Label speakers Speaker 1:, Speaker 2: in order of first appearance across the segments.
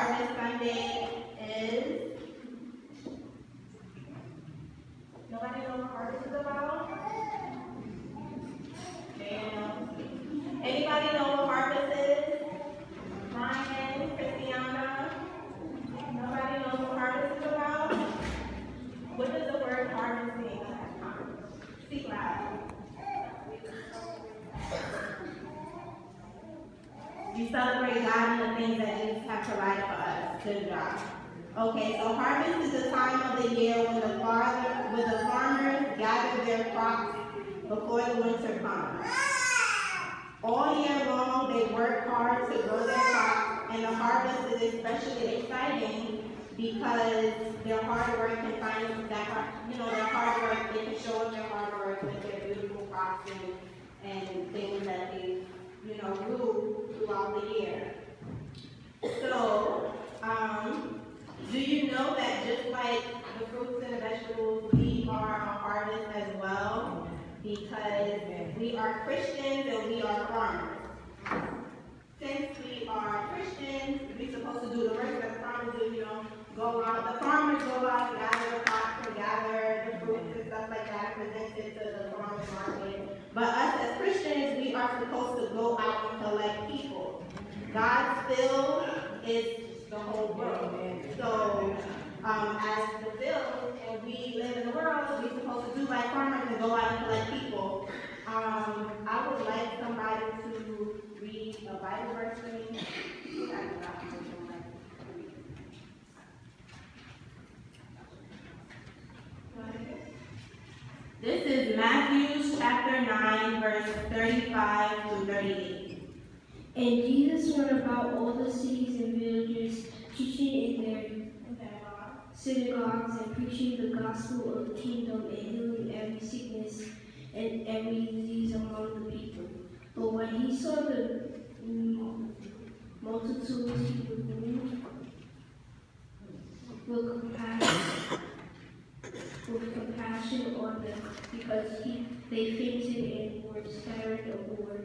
Speaker 1: Harvest Sunday is? Nobody know what harvest is about? Anybody know what harvest is? Brian, Christiana? Nobody knows what harvest is about? What does the word harvest mean? Speak loud. You celebrate God and the things that Jesus has provided for us. Good job. Okay, so harvest is the time of the year when the farmers gather their crops before the winter comes. All year long, they work hard to grow their crops, and the harvest is especially exciting because their hard work can find that, their hard work, they can show us their hard work with their beautiful crops and things that they, grew throughout the year. So, do you know that just like the fruits and the vegetables, we are a harvest as well? Because we are Christians and we are farmers. Since we are Christians, we're supposed to do the work that the farmers do, go out. The farmers go out and gather the crops and gather the fruits and stuff like that and present it to the farmers market. But us as Christians, we are supposed to go out and collect people. God's field is the whole world. So, as the field, and we live in the world, we're supposed to do like farmers and go out and collect people. I would like somebody to read a Bible verse for me. This is Matthew chapter 9, verse 35 through 38.
Speaker 2: And Jesus went about all the cities and villages, teaching in their synagogues and preaching the gospel of the kingdom and healing every sickness and every disease among the people. But when he saw the multitudes, he was moved with compassion on them, because they fainted and were scattered abroad,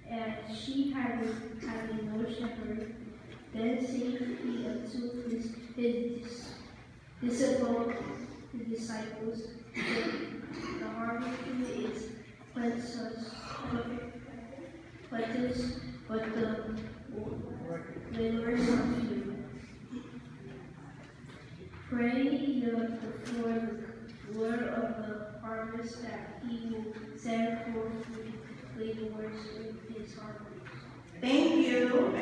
Speaker 2: as she had no shepherd. Then said he unto his disciples, the harvest is plenteous, but the laborers are few. Pray for the Lord of the harvest that he will send forth laborers in his harvest.
Speaker 1: Thank you.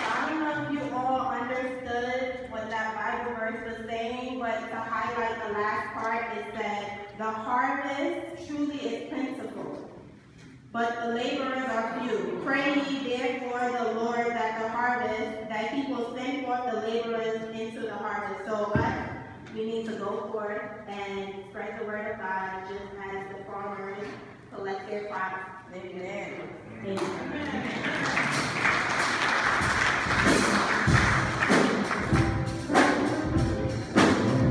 Speaker 1: I don't know if you all understood what that Bible verse was saying, but to highlight the last part, it said, the harvest truly is plentiful, but the laborers are few. Pray ye therefore the Lord that he will send forth the laborers into the harvest. So we need to go forth and spread the word of God, just as the farmers collect their crops. Amen. Amen.